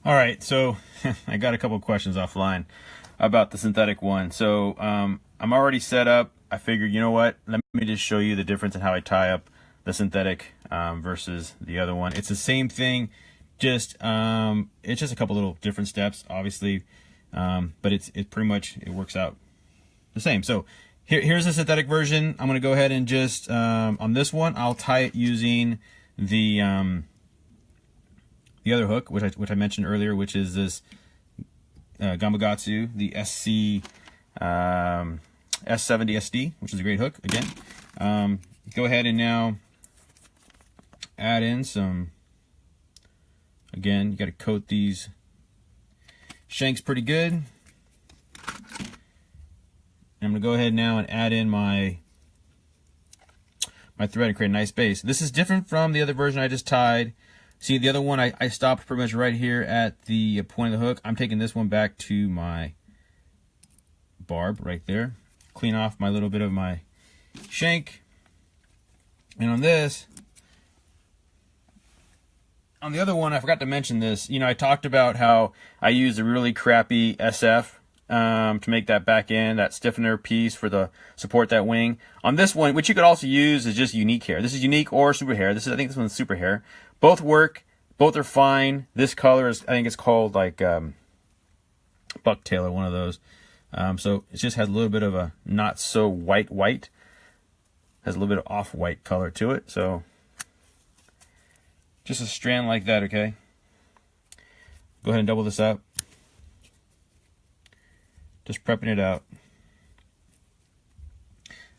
All right, so I got a couple of questions offline about the synthetic one. So I'm already set up. I figured, you know what? Let me just show you the difference in how I tie up the synthetic versus the other one. It's the same thing, just it's just a couple little different steps, obviously, but it's pretty much it works out the same. So here's the synthetic version. I'm gonna go ahead and just on this one, I'll tie it using the other hook, which I mentioned earlier, which is this Gamakatsu, the S70 SD, which is a great hook. Again, go ahead and now add in some. Again, you got to coat these shanks pretty good. And I'm gonna go ahead now and add in my thread and create a nice base. This is different from the other version I just tied. See, the other one, I stopped pretty much right here at the point of the hook. I'm taking this one back to my barb right there. Clean off my little bit of my shank. And on this, on the other one, I forgot to mention this. You know, I talked about how I used a really crappy SF to make that back end, that stiffener piece for the support that wing. On this one, which you could also use, is just unique hair. This is unique or super hair. This is, I think this one's super hair. Both work. Both are fine. This color is, I think it's called like bucktail or one of those. So it just has a little bit of a not so white. Has a little bit of off-white color to it. So just a strand like that, okay? Go ahead and double this up. Just prepping it out.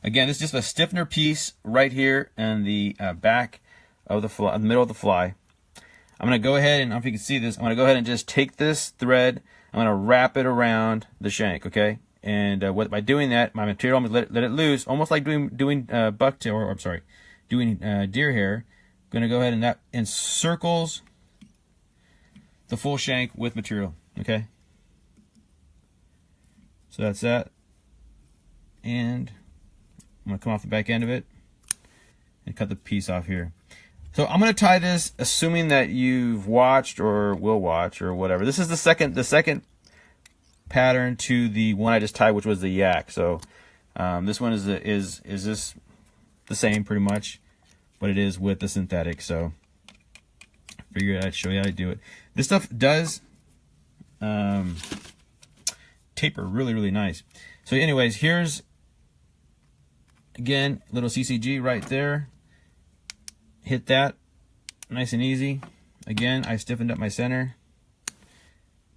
Again, this is just a stiffener piece right here in the back of the fly, the middle of the fly. I'm going to go ahead and, I don't know if you can see this, I'm going to go ahead and just take this thread, I'm going to wrap it around the shank, okay? And by doing that, my material, I'm going to let it loose, almost like doing bucktail, or I'm sorry, doing deer hair. I'm going to go ahead and that encircles the full shank with material, okay? So that's that. And I'm going to come off the back end of it and cut the piece off here. So I'm going to tie this, assuming that you've watched or will watch or whatever. This is the second pattern to the one I just tied, which was the yak. So this one is this the same pretty much, but it is with the synthetic. So I figured I'd show you how to do it. This stuff does taper really nice. So anyways, here's again little CCG right there. Hit that nice and easy. Again, I stiffened up my center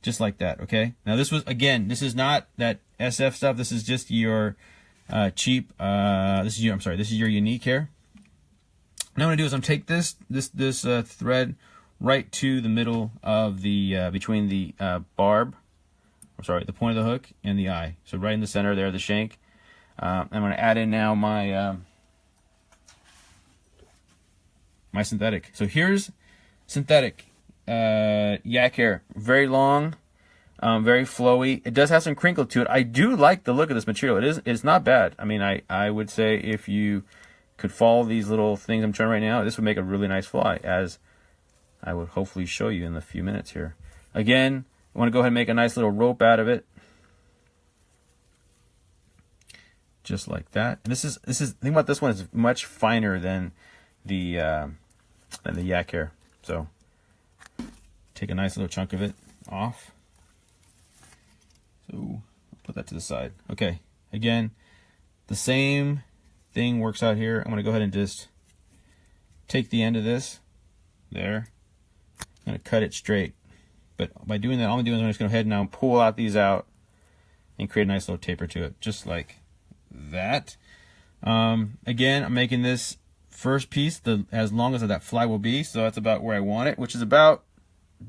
just like that. Okay, now this was, again, this is not that SF stuff. This is just your cheap this is your unique hair. Now what I'm gonna do is I'm take this thread right to the middle of the between the barb, the point of the hook and the eye. So right in the center there, the shank. I'm gonna add in now my my synthetic. So here's synthetic yak hair. Very long, very flowy. It does have some crinkle to it. I do like the look of this material. It's not bad. I mean, I would say if you could follow these little things I'm showing right now, this would make a really nice fly, as I would hopefully show you in a few minutes here. Again, I want to go ahead and make a nice little rope out of it. Just like that. And this is the thing about this one is much finer than the yak hair. So take a nice little chunk of it off. So I'll put that to the side. Okay, again, the same thing works out here. I'm gonna go ahead and just take the end of this there. I'm gonna cut it straight, but by doing that, all I'm doing is I'm just gonna go ahead and now pull out these out and create a nice little taper to it, just like that. Again, I'm making this first piece as long as that fly will be, so that's about where I want it, which is about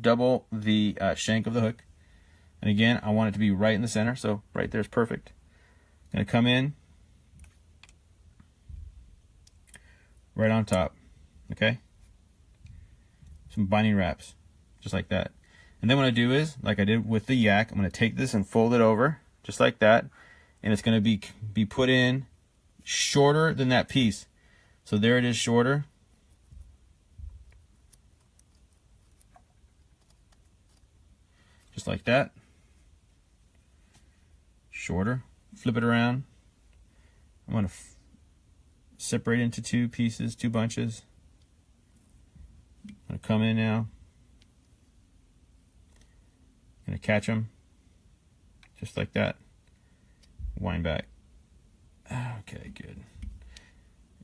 double the shank of the hook. And again, I want it to be right in the center, so right there is perfect. I'm gonna come in right on top, okay? Some binding wraps, just like that. And then what I do is, like I did with the yak, I'm gonna take this and fold it over, just like that, and it's gonna be put in shorter than that piece. So there it is, shorter. like that. Shorter. Flip it around. I'm going to separate into two pieces, two bunches. I'm going to come in now. I'm going to catch them just like that. Wind back. Okay, good.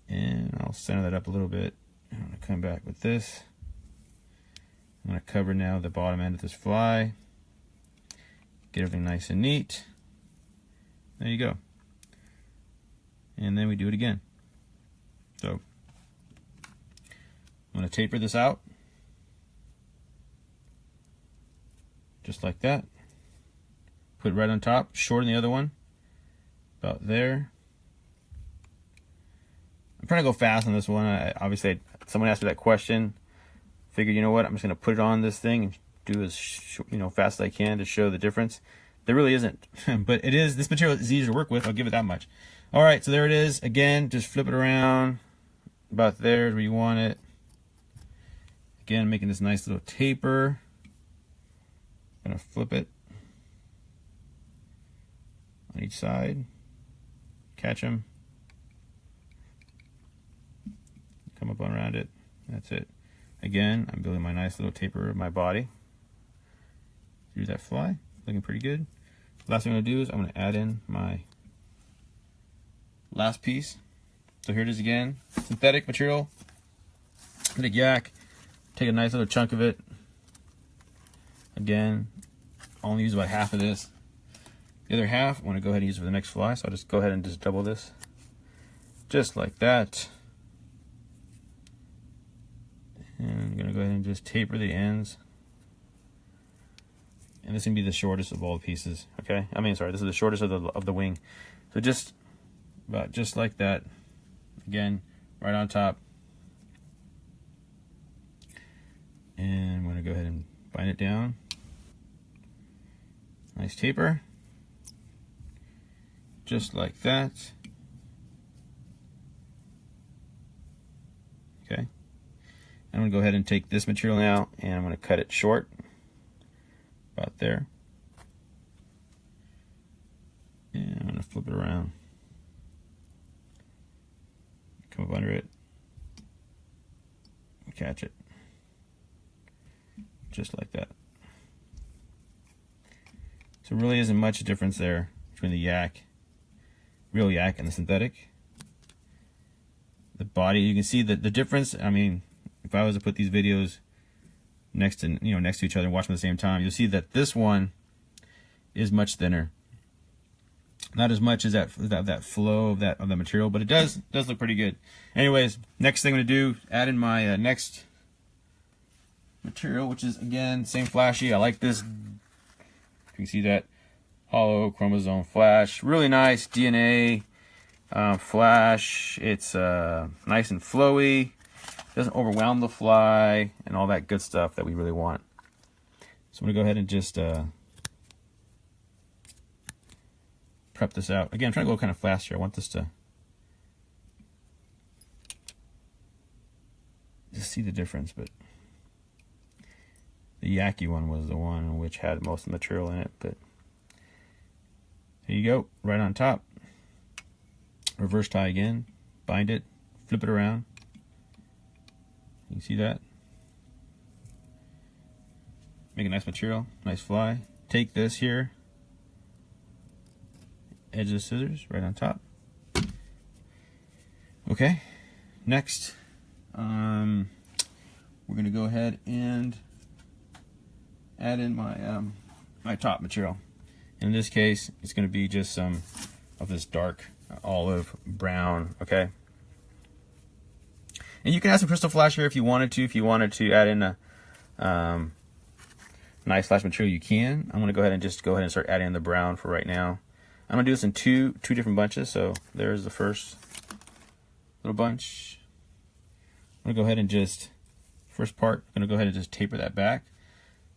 And I'll center that up a little bit. I'm going to come back with this. I'm going to cover now the bottom end of this fly. Get everything nice and neat. There you go. And then we do it again. So I'm going to taper this out. Just like that. Put it right on top, shorten the other one. About there. I'm trying to go fast on this one. Obviously, someone asked me that question. Figured, you know what, I'm just going to put it on this thing and do as fast as I can to show the difference. There really isn't, but it is. This material is easier to work with. I'll give it that much. All right, so there it is. Again, just flip it around. About there is where you want it. Again, making this nice little taper. I'm going to flip it on each side. Catch them. Come up on around it. That's it. Again, I'm building my nice little taper of my body through that fly. Looking pretty good. Last thing I'm going to do is I'm going to add in my last piece. So here it is again. Synthetic material. Synthetic yak. Take a nice little chunk of it. Again, I'll only use about half of this. The other half, I want to go ahead and use it for the next fly. So I'll just go ahead and just double this. Just like that. And I'm going to go ahead and just taper the ends. And this is going to be the shortest of all the pieces, okay? This is the shortest of the wing. So just about just like that. Again, right on top. And I'm going to go ahead and bind it down. Nice taper. Just like that. Okay. I'm going to go ahead and take this material now and I'm going to cut it short. About there. And I'm going to flip it around. Come up under it. And catch it. Just like that. So it really isn't much difference there between the yak, real yak, and the synthetic. The body, you can see the difference. If I was to put these videos next to each other and watch them at the same time, you'll see that this one is much thinner. Not as much as that flow of that material, but it does look pretty good. Anyways, next thing I'm going to do, add in my next material, which is again same flashy. I like this. You can see that hollow chromosome flash, really nice DNA flash. It's nice and flowy. Doesn't overwhelm the fly and all that good stuff that we really want. So I'm gonna go ahead and just prep this out. Again, I'm trying to go kind of fast here. I want this to just see the difference, but the Yaki one was the one which had most of the material in it. But here you go, right on top. Reverse tie again, bind it, flip it around. You can see that. Make a nice material, nice fly. Take this here, edge of the scissors, right on top. Okay, next, we're gonna go ahead and add in my my top material. In this case, it's gonna be just some of this dark olive brown, okay? And you can add some crystal flash here if you wanted to. If you wanted to add in a nice flash material, you can. I'm going to go ahead and start adding in the brown for right now. I'm going to do this in two different bunches. So there's the first little bunch. I'm going to go ahead and first part, I'm going to go ahead and just taper that back.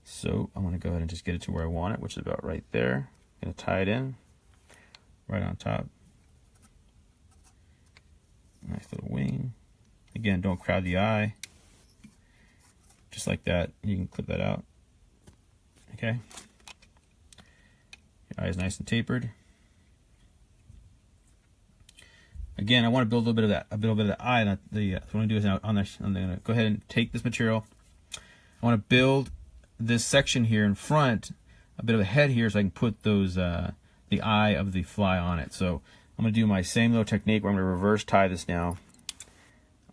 So I'm going to go ahead and just get it to where I want it, which is about right there. I'm going to tie it in right on top. Nice little wing. Again, don't crowd the eye. Just like that. You can clip that out. Okay. Eye is nice and tapered. Again, I want to build a little bit of that eye. So what I'm going to do is now I'm going to go ahead and take this material. I want to build this section here in front, a bit of a head here, so I can put those the eye of the fly on it. So I'm going to do my same little technique where I'm going to reverse tie this now.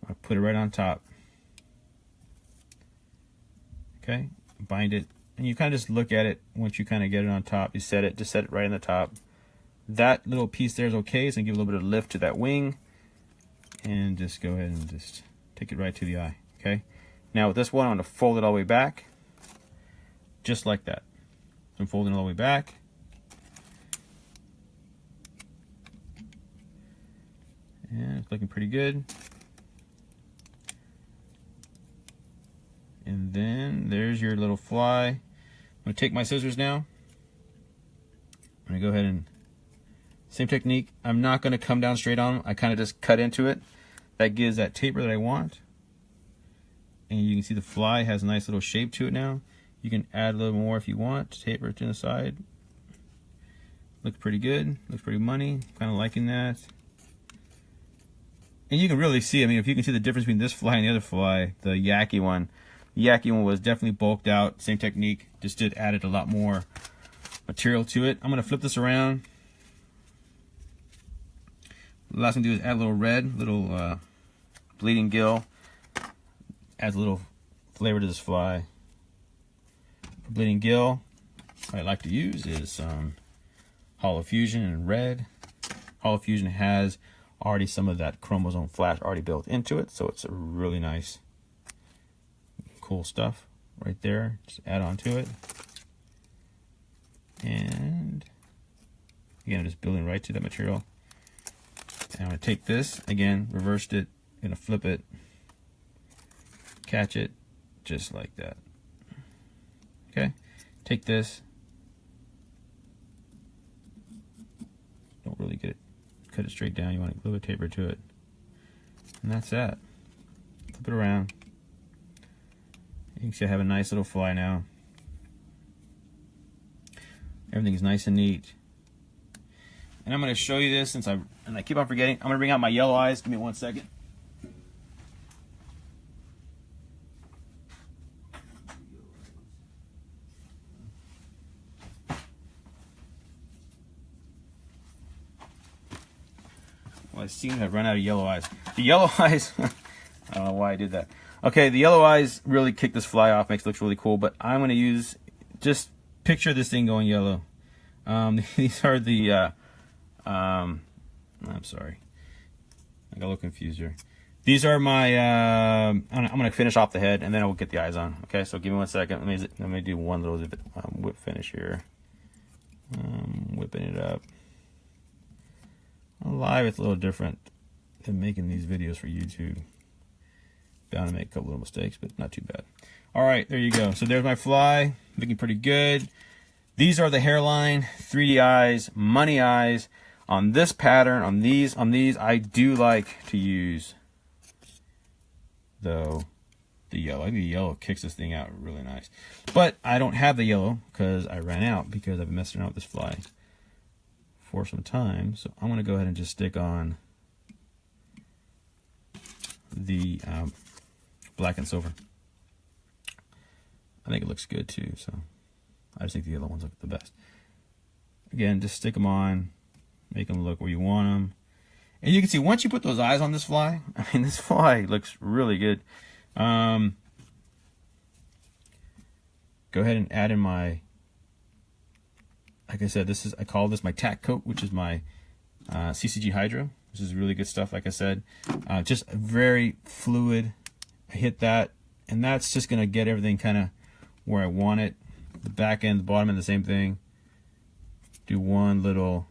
I'll put it right on top. Okay, bind it, and you kind of just look at it once you kind of get it on top. You set it, just set it right on the top. That little piece there is okay, so give a little bit of lift to that wing, and just go ahead and just take it right to the eye. Okay. Now with this one, I'm going to fold it all the way back, just like that. So I'm folding it all the way back. And it's looking pretty good. And then there's your little fly. I'm going to take my scissors now. I'm going to go ahead and, same technique. I'm not going to come down straight on them. I kind of just cut into it. That gives that taper that I want. And you can see the fly has a nice little shape to it now. You can add a little more if you want. Taper it to the side. Looks pretty good. Looks pretty money. Kind of liking that. And you can really see, I mean, if you can see the difference between this fly and the other fly, the Yaki one. The Yaki one was definitely bulked out. Same technique. Just added a lot more material to it. I'm going to flip this around. The last thing to do is add a little red, little bleeding gill. Adds a little flavor to this fly. For bleeding gill, what I like to use is Hollow Fusion in red. Hollow Fusion has already some of that chromosome flash already built into it, so it's a really nice, cool stuff right there. Just add on to it. And again, I'm just building right to that material. And I'm going to take this, again, reversed it, going to flip it, catch it, just like that. Okay, take this, don't really get it, cut it straight down, you want a little bit taper to it, and that's that. Flip it around. You can see I have a nice little fly now. Everything is nice and neat. And I'm going to show you this since I keep on forgetting. I'm going to bring out my yellow eyes. Give me 1 second. Well, I seem to have run out of yellow eyes. The yellow eyes, I don't know why I did that. Okay, the yellow eyes really kick this fly off, makes it look really cool, but I'm going to use, just picture this thing going yellow. These are the, I'm sorry, I got a little confused here. These are my, I'm going to finish off the head, and then I will get the eyes on. Okay, so give me 1 second. Let me do one little whip finish here. Whipping it up. Live, it's a little different than making these videos for YouTube. Bound to make a couple little mistakes, but not too bad. All right, there you go. So there's my fly, looking pretty good. These are the hairline 3D eyes, money eyes. On this pattern, on these, I do like to use, though, the yellow. I think the yellow kicks this thing out really nice. But I don't have the yellow because I ran out, because I've been messing around with this fly for some time. So I'm going to go ahead and just stick on the black and silver. I think it looks good too, so I just think the yellow ones look the best. Again, just stick them on, make them look where you want them. And you can see once you put those eyes on this fly, I mean, this fly looks really good. Go ahead and add in my, like I said, I call this my tack coat, which is my CCG Hydro. This is really good stuff, like I said. Just very fluid. I hit that, and that's just going to get everything kind of where I want it. The back end, the bottom end, the same thing. Do one little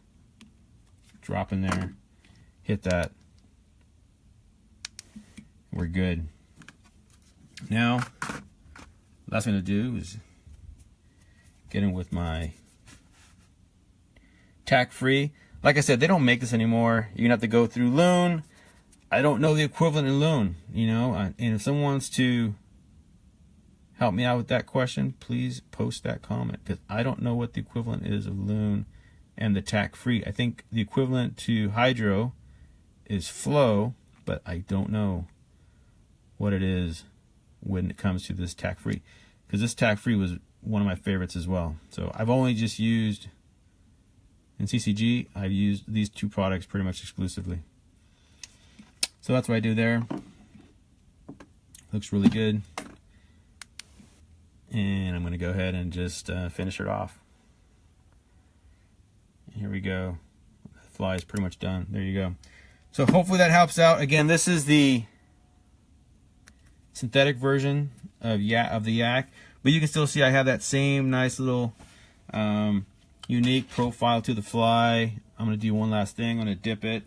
drop in there. Hit that. We're good. Now, last thing to do is get in with my tack free. Like I said, they don't make this anymore. You're gonna have to go through Loon. I don't know the equivalent in Loon, you know. And if someone wants to help me out with that question, please post that comment, because I don't know what the equivalent is of Loon and the tack free. I think the equivalent to hydro is flow, but I don't know what it is when it comes to this tack free, because this tack free was one of my favorites as well. So I've only just used, in CCG, I've used these two products pretty much exclusively. So that's what I do there. Looks really good. And I'm going to go ahead and just finish it off. Here we go. The fly is pretty much done. There you go. So hopefully that helps out. Again, this is the synthetic version of the yak, but you can still see I have that same nice little unique profile to the fly. I'm going to do one last thing. I'm going to dip it,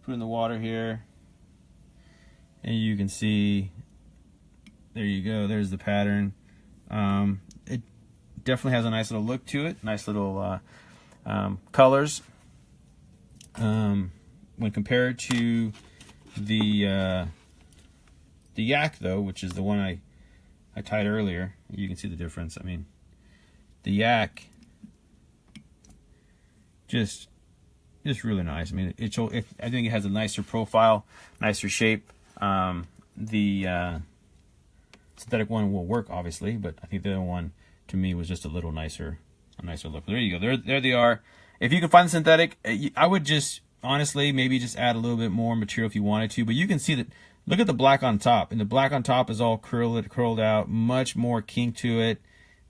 put it in the water here, and you can see, there you go, there's the pattern. It definitely has a nice little look to it, nice little colors. When compared to the yak though, which is the one I tied earlier, you can see the difference. I mean, the yak just really nice. I mean, I think it has a nicer profile, nicer shape. The synthetic one will work obviously, but I think the other one to me was just a little nicer, look. There you go. There they are. If you can find the synthetic, I would just honestly maybe just add a little bit more material if you wanted to, but you can see that. Look at the black on top, and the black on top is all curled out, much more kink to it.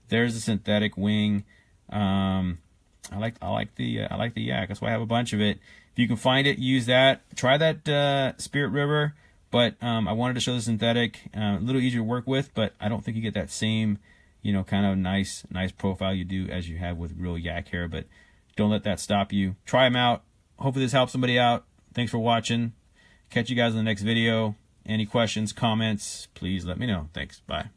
There's the synthetic wing. I like the yak. That's why I have a bunch of it. If you can find it, use that. Try that Spirit River, but I wanted to show the synthetic. A little easier to work with, but I don't think you get that same, kind of nice profile you do as you have with real yak hair. But don't let that stop you. Try them out. Hopefully this helps somebody out. Thanks for watching. Catch you guys in the next video. Any questions, comments, please let me know. Thanks. Bye.